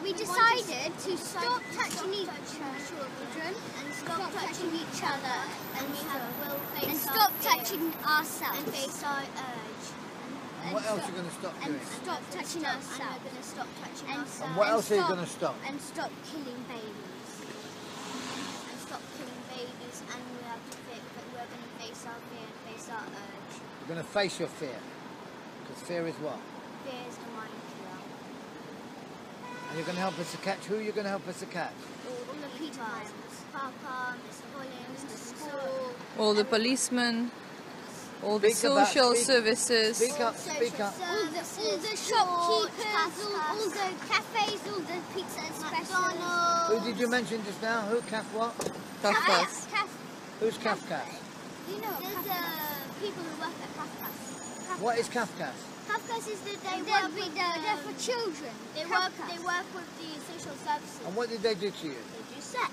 we decided to stop touching each children and stop touching each other and stop touching ourselves and face our urge. And what else are you going to stop doing? And stop touching ourselves. And we're going to stop touching ourselves. And what else are you going to stop? And stop killing babies. And stop killing babies, and we have to think that we're going to face our fear and face our urge. You're going to face your fear. Because fear is what? Fear is the mind killer. And you're going to help us to catch who? You're going to help us to catch? All the paedophiles. Papa, Mr. Hollins, the school. All the policemen. All the social services. Speak up. All the shopkeepers, all the cafes, all the pizza specials. Who did you mention just now? Who? Caf what? Kafkas. Who's Kafkas? You know, there's people who work at Kafkas. What is Kafkas? Kafkas is that they're for children. They work with the social services. And what did they do to you? They do sex.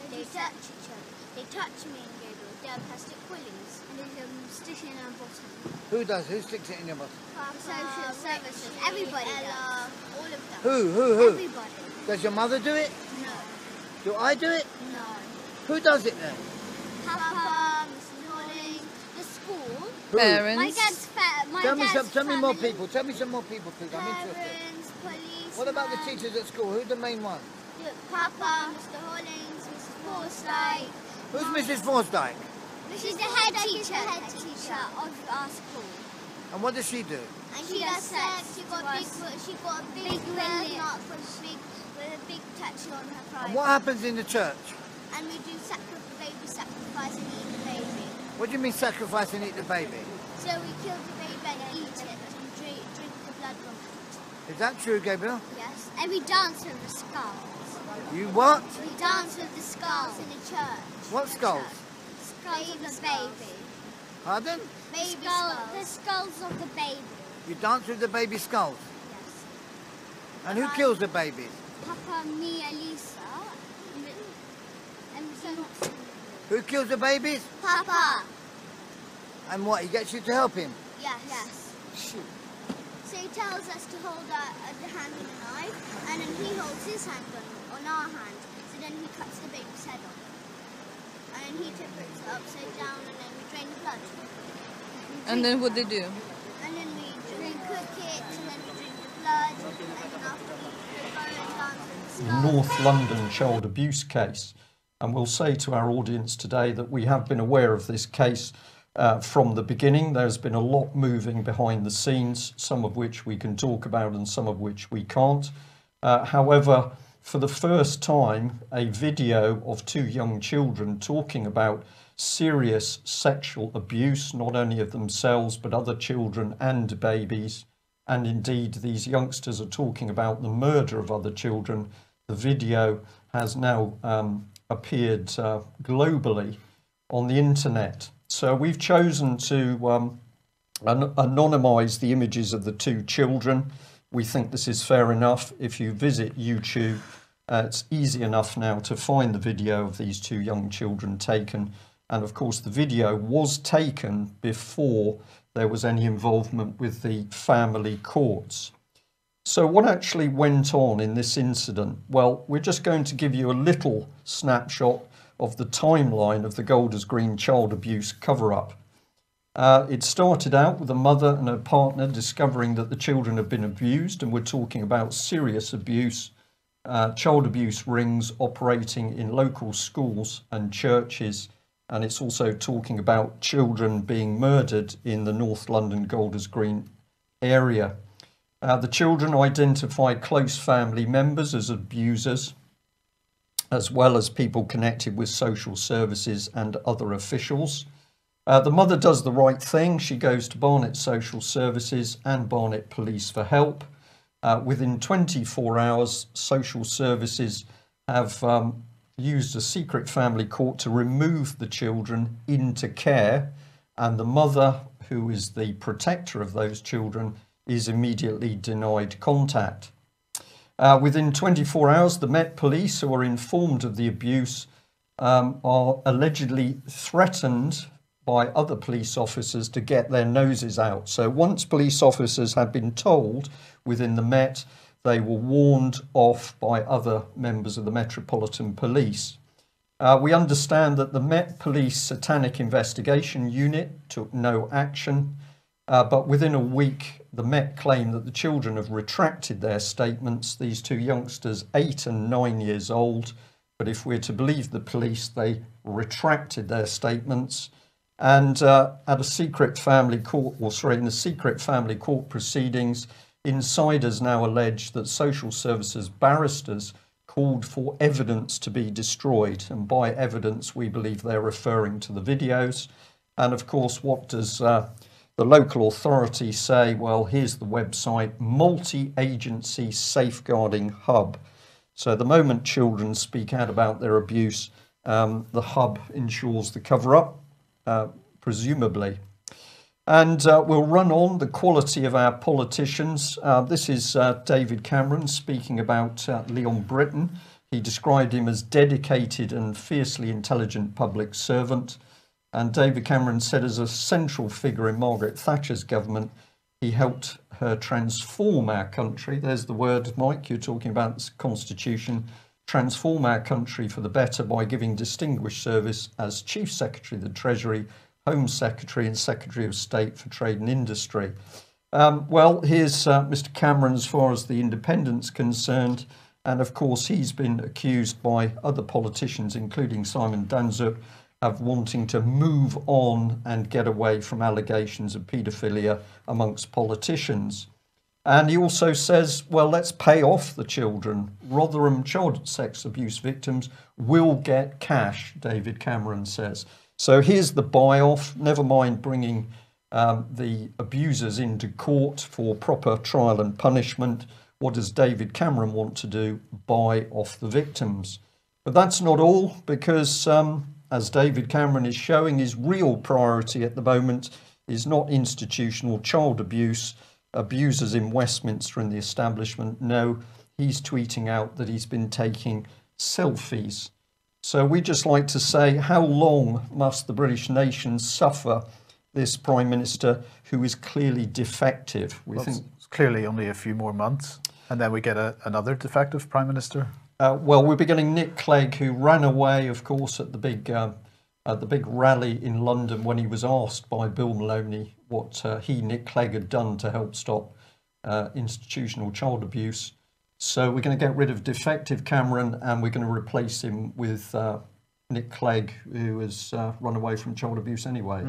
They touch each other. They touch me and Gabriel. They have plastic quillings. And they stick it in our bottom. Who does? Who sticks it in your bottom? Social services. Everybody does. All of them. Who? Everybody. Does your mother do it? No. Do I do it? No. Who does it then? Papa, Mrs. Hollins, the school. Who? Parents. My dad's Tell me more people. Tell me some more people, please. I'm interested. Parents, police. What about the teachers at school? Who's the main one? Papa, Mr. Hollins, Mrs. Forsyth. Who's Mrs. Forsdyke? She's the head teacher of our school. And what does she do? And she does sex. She got a big mark with a big tattoo on her private. And what happens in the church? And we do baby sacrifice and eat the baby. What do you mean sacrifice and eat the baby? So we kill the baby and eat it and drink the blood from it. Is that true, Gabriel? Yes. And we dance with the skulls. You what? We dance with the skulls in the church. What skulls? Skulls of the baby. Pardon? The skulls of the baby. You dance with the baby skulls? Yes. And who kills the babies? Papa, me, Elisa. Who kills the babies? Papa. And what, he gets you to help him? Yes. Shoot. So he tells us to hold the hand on the knife, and then he holds his hand on our hand. So then he cuts the baby's head off. And then he tips it upside down, and then we drain the blood. And then what they do? And then we cook it, and then we drink the blood, and then after we go and dance with the skulls. North London child abuse case. And we'll say to our audience today that we have been aware of this case from the beginning. There's been a lot moving behind the scenes, some of which we can talk about and some of which we can't. However, for the first time, a video of two young children talking about serious sexual abuse, not only of themselves, but other children and babies. And indeed, these youngsters are talking about the murder of other children. The video has now appeared globally on the internet. So we've chosen to anonymize the images of the two children. We think this is fair enough. If you visit YouTube, it's easy enough now to find the video of these two young children taken. And of course, the video was taken before there was any involvement with the family courts. So what actually went on in this incident? Well, we're just going to give you a little snapshot of the timeline of the Golders Green child abuse cover-up. It started out with a mother and her partner discovering that the children have been abused, and we're talking about serious abuse, child abuse rings operating in local schools and churches, and it's also talking about children being murdered in the North London Golders Green area. The children identified close family members as abusers, as well as people connected with social services and other officials. The mother does the right thing. She goes to Barnet Social Services and Barnet Police for help. Within 24 hours, social services have used a secret family court to remove the children into care, and the mother, who is the protector of those children, is immediately denied contact. Within 24 hours, the Met Police, who are informed of the abuse, are allegedly threatened by other police officers to get their noses out. So once police officers had been told within the Met they were warned off by other members of the Metropolitan Police. We understand that the Met Police Satanic Investigation Unit took no action, but within a week the Met claimed that the children have retracted their statements. These two youngsters, 8 and 9 years old, but if we're to believe the police, they retracted their statements. And at a secret family court, in the secret family court proceedings, insiders now allege that social services barristers called for evidence to be destroyed, and by evidence we believe they're referring to the videos. And of course, what does the local authority say? Well, here's the website: Multi-Agency Safeguarding Hub. So the moment children speak out about their abuse, the hub ensures the cover-up, presumably. And we'll run on the quality of our politicians. This is David Cameron speaking about Leon Britton. He described him as dedicated and fiercely intelligent public servant. And David Cameron said, as a central figure in Margaret Thatcher's government, he helped her transform our country. There's the word, Mike, you're talking about the Constitution. Transform our country for the better by giving distinguished service as Chief Secretary of the Treasury, Home Secretary and Secretary of State for Trade and Industry. Well, here's Mr. Cameron as far as the Independent's concerned. And of course, he's been accused by other politicians, including Simon Danzuk, of wanting to move on and get away from allegations of paedophilia amongst politicians. And he also says, well, let's pay off the children. Rotherham child sex abuse victims will get cash, David Cameron says. So here's the buy-off. Never mind bringing the abusers into court for proper trial and punishment. What does David Cameron want to do? Buy off the victims. But that's not all, because as David Cameron is showing, his real priority at the moment is not institutional child abuse, abusers in Westminster and the establishment. No, he's tweeting out that he's been taking selfies. So we just like to say, how long must the British nation suffer this Prime Minister who is clearly defective? We think it's clearly only a few more months, and then we get another defective Prime Minister. Well, we're beginning Nick Clegg, who ran away, of course, at the big rally in London when he was asked by Bill Maloney what Nick Clegg, had done to help stop institutional child abuse. So we're going to get rid of defective Cameron, and we're going to replace him with Nick Clegg, who has run away from child abuse anyway.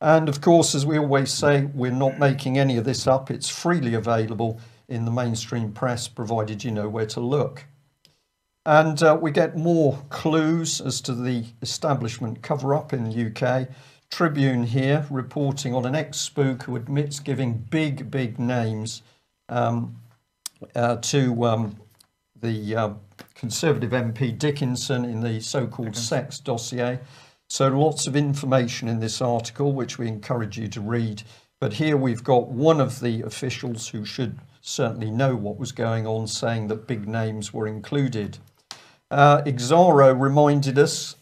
And of course, as we always say, we're not making any of this up. It's freely available in the mainstream press, provided you know where to look. And we get more clues as to the establishment cover-up in the UK. Tribune here reporting on an ex-spook who admits giving big names to the Conservative MP Dickinson in the so-called sex dossier. So lots of information in this article, which we encourage you to read. But here we've got one of the officials who should certainly know what was going on, saying that big names were included. Exaro reminded us,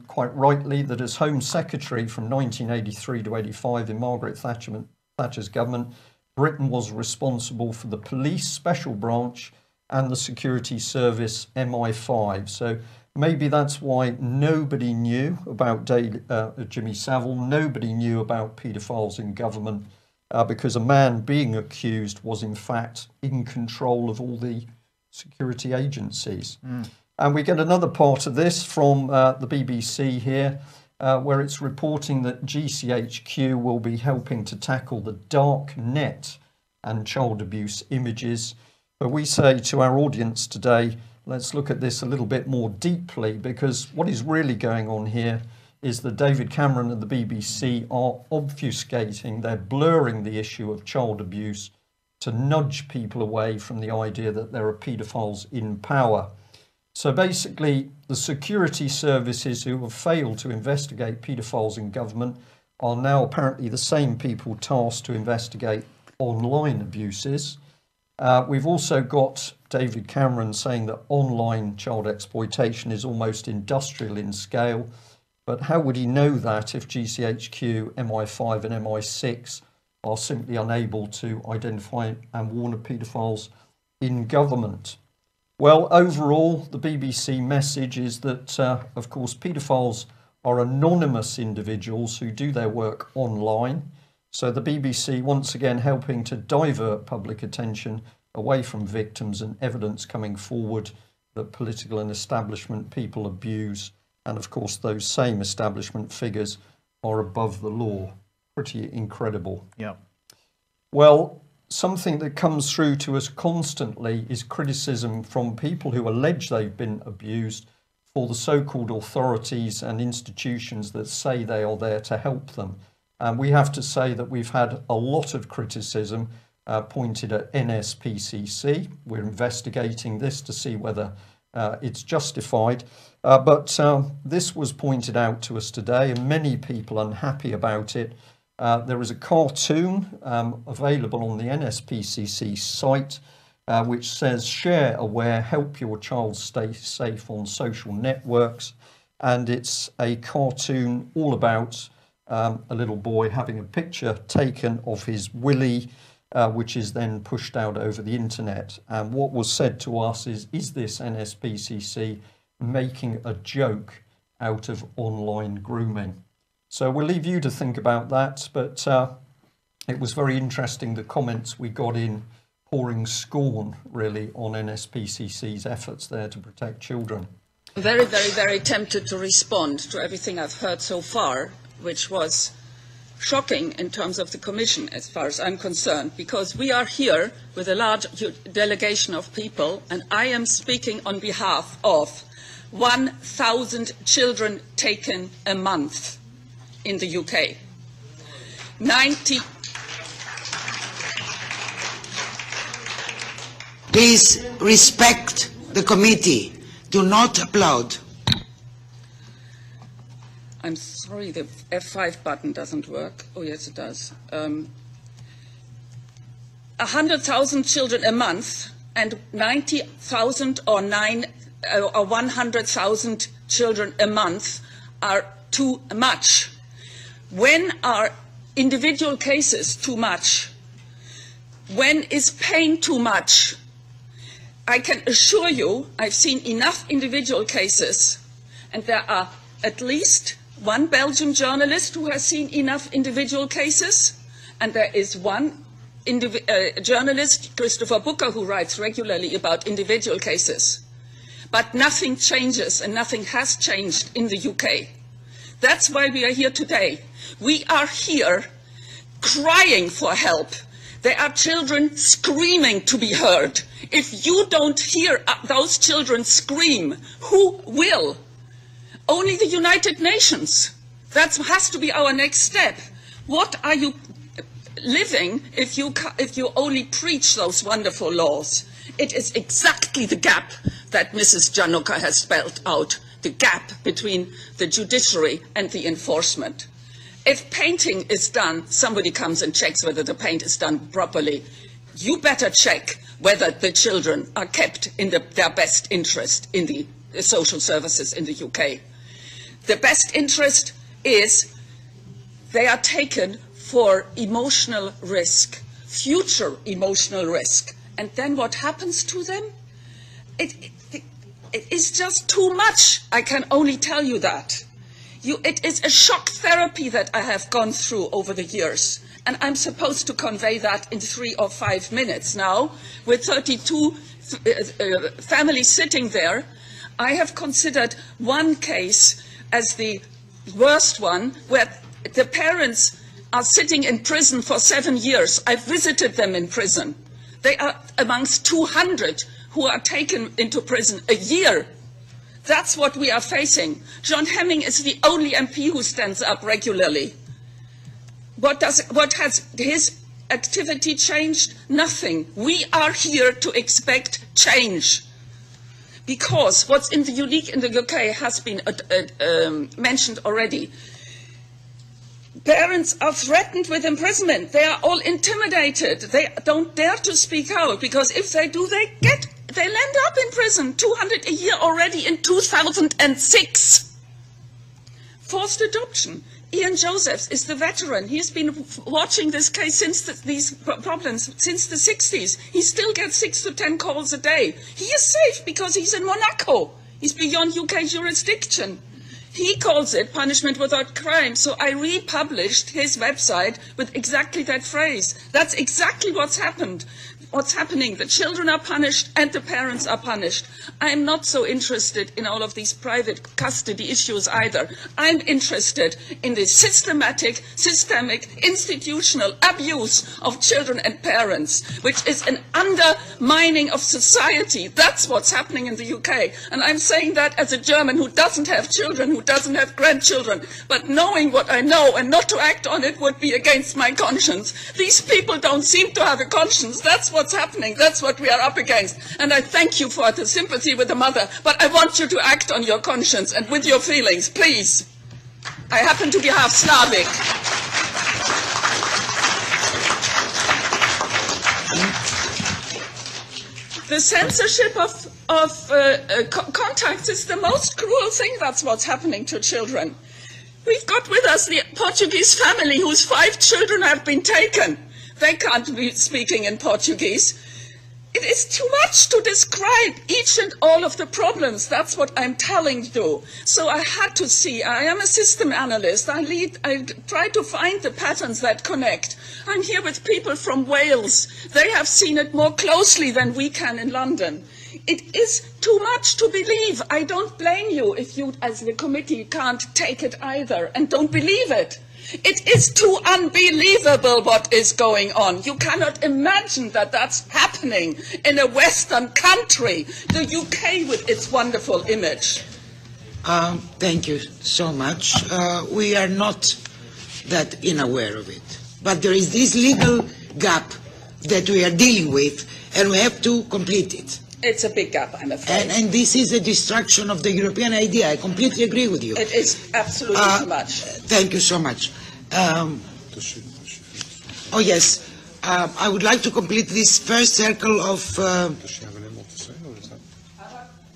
quite rightly, that as Home Secretary from 1983 to 85 in Margaret Thatcher's government, Britain was responsible for the police special branch and the security service MI5. So maybe that's why nobody knew about Jimmy Savile, nobody knew about paedophiles in government, because a man being accused was in fact in control of all the security agencies. And we get another part of this from the BBC here, where it's reporting that GCHQ will be helping to tackle the dark net and child abuse images. But we say to our audience today, let's look at this a little bit more deeply, because what is really going on here is that David Cameron and the BBC are obfuscating, they're blurring the issue of child abuse to nudge people away from the idea that there are paedophiles in power. So basically, the security services who have failed to investigate paedophiles in government are now apparently the same people tasked to investigate online abuses. We've also got David Cameron saying that online child exploitation is almost industrial in scale. But how would he know that if GCHQ, MI5 and MI6 are simply unable to identify and warn of paedophiles in government. Well, overall, the BBC message is that, of course, paedophiles are anonymous individuals who do their work online. So the BBC, once again, helping to divert public attention away from victims and evidence coming forward that political and establishment people abuse. And of course, those same establishment figures are above the law. Pretty incredible. Yeah. Well, something that comes through to us constantly is criticism from people who allege they've been abused for the so-called authorities and institutions that say they are there to help them. And we have to say that we've had a lot of criticism pointed at NSPCC. We're investigating this to see whether it's justified. But this was pointed out to us today, and many people unhappy about it. There is a cartoon available on the NSPCC site which says, "Share, aware, help your child stay safe on social networks." And it's a cartoon all about a little boy having a picture taken of his willy, which is then pushed out over the internet. And what was said to us is this NSPCC making a joke out of online grooming? So we'll leave you to think about that, but it was very interesting, the comments we got in pouring scorn, really, on NSPCC's efforts there to protect children. Very, very, very tempted to respond to everything I've heard so far, which was shocking in terms of the Commission, as far as I'm concerned, because we are here with a large delegation of people, and I am speaking on behalf of 1,000 children taken a month in the UK. 90. Please respect the committee. Do not applaud. I'm sorry, the F5 button doesn't work. Oh, yes, it does. 100,000 children a month and 90,000 or 100,000 children a month are too much. When are individual cases too much? When is pain too much? I can assure you I've seen enough individual cases, and there are at least one Belgian journalist who has seen enough individual cases, and there is one journalist, Christopher Booker, who writes regularly about individual cases. But nothing changes, and nothing has changed in the UK. That's why we are here today. We are here crying for help. There are children screaming to be heard. If you don't hear those children scream, who will? Only the United Nations. That has to be our next step. What are you living if you only preach those wonderful laws? It is exactly the gap that Mrs. Januka has spelled out, the gap between the judiciary and the enforcement. If painting is done, somebody comes and checks whether the paint is done properly. You better check whether the children are kept in their best interest in the social services in the UK. The best interest is they are taken for emotional risk, future emotional risk. And then what happens to them? It is just too much. I can only tell you that. It is a shock therapy that I have gone through over the years. And I'm supposed to convey that in 3 or 5 minutes now. With 32 families sitting there, I have considered one case as the worst one, where the parents are sitting in prison for 7 years. I've visited them in prison. They are amongst 200 who are taken into prison a year. That's what we are facing. John Hemming is the only MP who stands up regularly. What has his activity changed? Nothing. We are here to expect change. Because what's unique in the UK has been mentioned already. Parents are threatened with imprisonment. They are all intimidated. They don't dare to speak out, because if they do, they land up in prison. 200 a year already in 2006. Forced adoption. Ian Josephs is the veteran. He's been watching this case since these problems since the 60s. He still gets 6 to 10 calls a day. He is safe because he's in Monaco. He's beyond UK jurisdiction. He calls it punishment without crime. So I republished his website with exactly that phrase. That's exactly what's happened. What's happening? The children are punished and the parents are punished. I'm not so interested in all of these private custody issues either. I'm interested in the systemic, institutional abuse of children and parents, which is an undermining of society. That's what's happening in the UK. And I'm saying that as a German who doesn't have children, who doesn't have grandchildren. But knowing what I know and not to act on it would be against my conscience. These people don't seem to have a conscience. That's what's happening. That's what we are up against. And I thank you for the sympathy with the mother, but I want you to act on your conscience and with your feelings, please. I happen to be half Slavic. The censorship of contacts is the most cruel thing. That's what's happening to children. We've got with us the Portuguese family whose 5 children have been taken. They can't be speaking in Portuguese. It is too much to describe each and all of the problems. That's what I'm telling you. So I had to see. I am a system analyst. I try to find the patterns that connect. I'm here with people from Wales. They have seen it more closely than we can in London. It is too much to believe. I don't blame you if you, as the committee, can't take it either and don't believe it. It is too unbelievable what is going on. You cannot imagine that that's happening in a Western country, the UK with its wonderful image. Thank you so much. We are not that unaware of it. But there is this legal gap that we are dealing with, and we have to complete it. It's a big gap, I'm afraid. And this is a destruction of the European idea. I completely agree with you. It is absolutely too much. Thank you so much. Oh, yes. I would like to complete this first circle of... Does she have any more to say, or is that...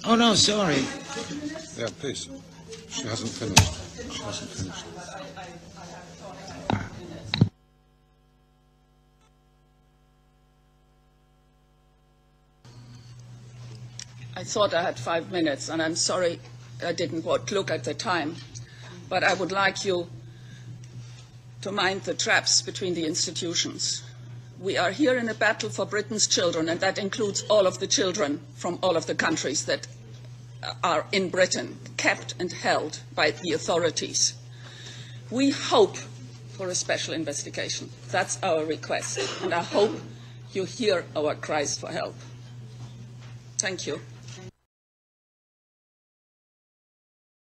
Oh, no, sorry. Yeah, please. She hasn't finished. She hasn't finished. I thought I had 5 minutes, and I'm sorry I didn't look at the time. But I would like you to mind the traps between the institutions. We are here in a battle for Britain's children, and that includes all of the children from all of the countries that are in Britain, kept and held by the authorities. We hope for a special investigation. That's our request, and I hope you hear our cries for help. Thank you.